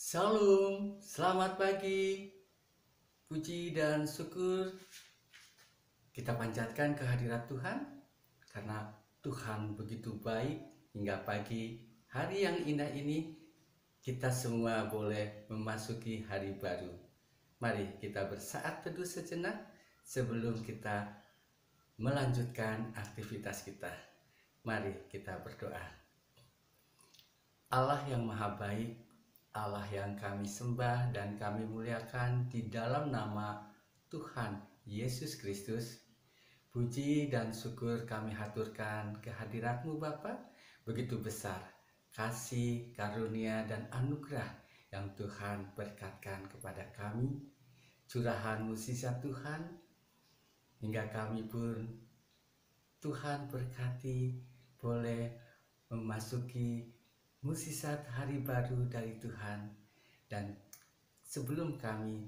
Shalom, selamat pagi. Puji dan syukur kita panjatkan kehadirat Tuhan karena Tuhan begitu baik hingga pagi hari yang indah ini kita semua boleh memasuki hari baru. Mari kita bersaat teduh sejenak sebelum kita melanjutkan aktivitas kita. Mari kita berdoa. Allah yang maha baik, Allah yang kami sembah dan kami muliakan di dalam nama Tuhan Yesus Kristus. Puji dan syukur kami haturkan kehadirat-Mu Bapa, begitu besar kasih, karunia dan anugerah yang Tuhan berkatkan kepada kami. Curahan mukjizat Tuhan hingga kami pun Tuhan berkati boleh memasuki mukjizat hari baru dari Tuhan. Dan sebelum kami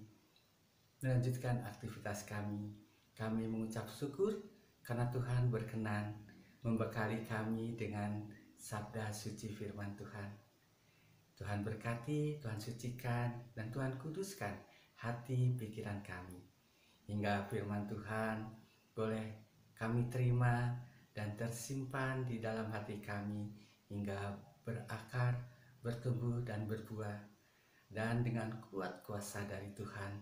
melanjutkan aktivitas kami mengucap syukur karena Tuhan berkenan membekali kami dengan sabda suci firman Tuhan. Tuhan berkati, Tuhan sucikan, dan Tuhan kuduskan hati pikiran kami hingga firman Tuhan boleh kami terima dan tersimpan di dalam hati kami hingga berakar, bertumbuh dan berbuah. Dan dengan kuat kuasa dari Tuhan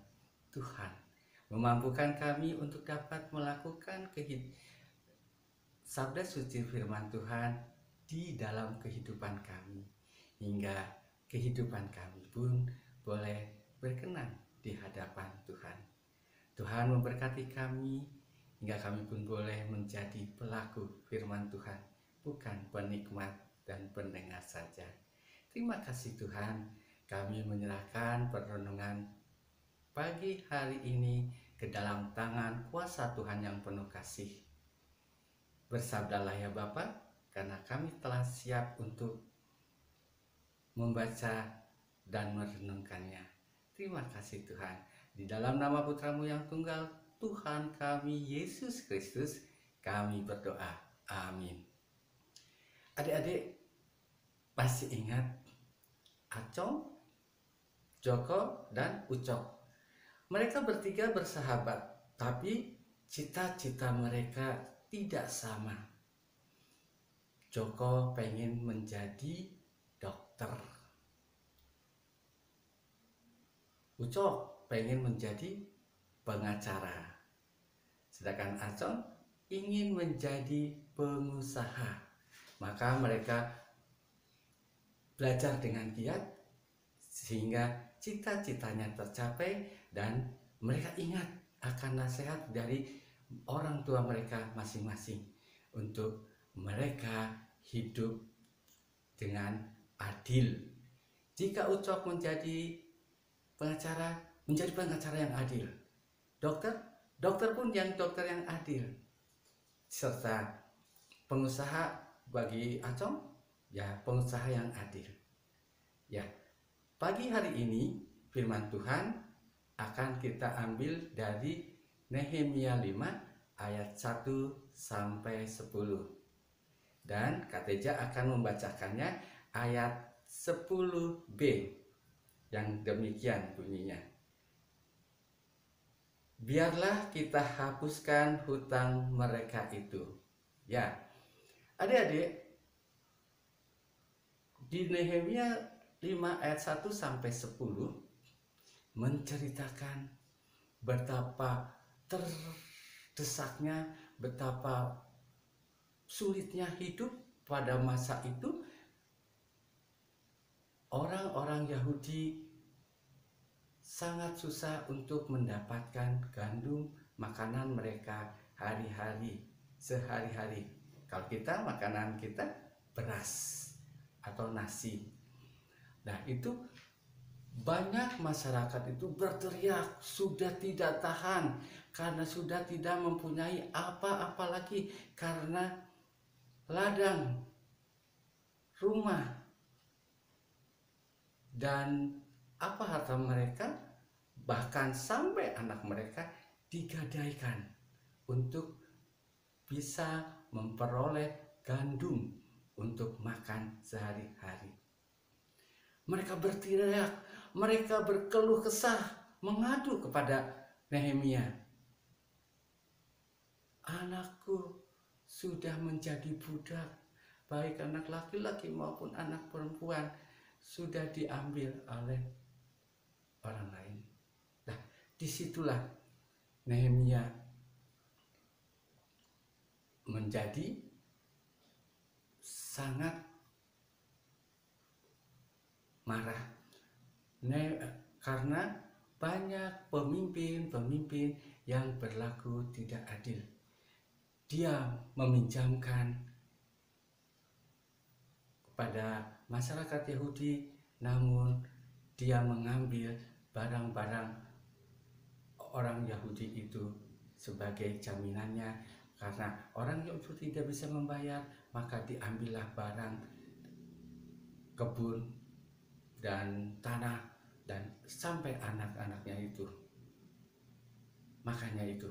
memampukan kami untuk dapat melakukan sabda suci firman Tuhan di dalam kehidupan kami hingga kehidupan kami pun boleh berkenan di hadapan Tuhan. Tuhan memberkati kami hingga kami pun boleh menjadi pelaku firman Tuhan, bukan penikmat dan pendengar saja. Terima kasih Tuhan, kami menyerahkan perenungan pagi hari ini ke dalam tangan kuasa Tuhan yang penuh kasih. Bersabdalah ya Bapa, karena kami telah siap untuk membaca dan merenungkannya. Terima kasih Tuhan. Di dalam nama Putra-Mu yang tunggal, Tuhan kami Yesus Kristus, kami berdoa. Amin. Adik-adik masih ingat Acong, Joko, dan Ucok? Mereka bertiga bersahabat, tapi cita-cita mereka tidak sama. Joko pengen menjadi dokter, Ucok pengen menjadi pengacara, sedangkan Acong ingin menjadi pengusaha. Maka mereka belajar dengan giat sehingga cita-citanya tercapai dan mereka ingat akan nasihat dari orang tua mereka masing-masing untuk mereka hidup dengan adil. Jika Ucok menjadi pengacara yang adil. Dokter pun dokter yang adil. Serta pengusaha bagi Acong, ya pengusaha yang adil. Ya, pagi hari ini firman Tuhan akan kita ambil dari Nehemia 5 ayat 1 sampai 10. Dan Kak Teja akan membacakannya ayat 10b yang demikian bunyinya. Biarlah kita hapuskan hutang mereka itu. Ya, adik-adik, di Nehemia 5 ayat 1 sampai 10 menceritakan betapa terdesaknya, betapa sulitnya hidup pada masa itu. Orang-orang Yahudi sangat susah untuk mendapatkan gandum makanan mereka sehari-hari. Kalau kita, makanan kita beras atau nasi. Nah, itu banyak masyarakat itu berteriak, sudah tidak tahan karena sudah tidak mempunyai apa-apa lagi, karena ladang, rumah, dan apa harta mereka, bahkan sampai anak mereka digadaikan untuk bisa memperoleh gandum untuk makan sehari-hari. Mereka berteriak, mereka berkeluh kesah, mengadu kepada Nehemia. Anakku sudah menjadi budak, baik anak laki-laki maupun anak perempuan, sudah diambil oleh orang lain. Nah, disitulah Nehemia menjadi sangat marah karena banyak pemimpin yang berlaku tidak adil. Dia meminjamkan kepada masyarakat Yahudi, namun dia mengambil barang-barang orang Yahudi itu sebagai jaminannya. Karena orang Yahudi tidak bisa membayar, maka diambillah barang kebun dan tanah dan sampai anak-anaknya itu. Makanya itu,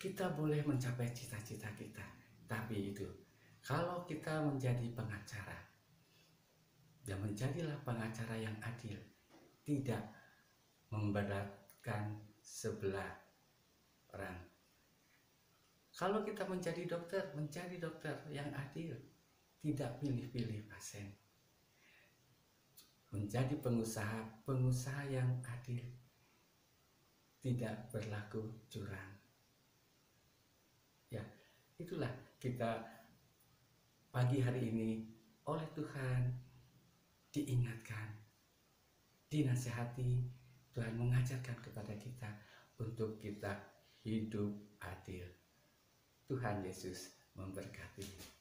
kita boleh mencapai cita-cita kita, tapi itu kalau kita menjadi pengacara, dan menjadilah pengacara yang adil, tidak memberatkan sebelah orang. Kalau kita menjadi dokter yang adil, tidak pilih-pilih pasien. Menjadi pengusaha yang adil, tidak berlaku curang. Ya, itulah kita pagi hari ini oleh Tuhan diingatkan, dinasihati. Tuhan mengajarkan kepada kita untuk kita hidup adil. Tuhan Yesus memberkati.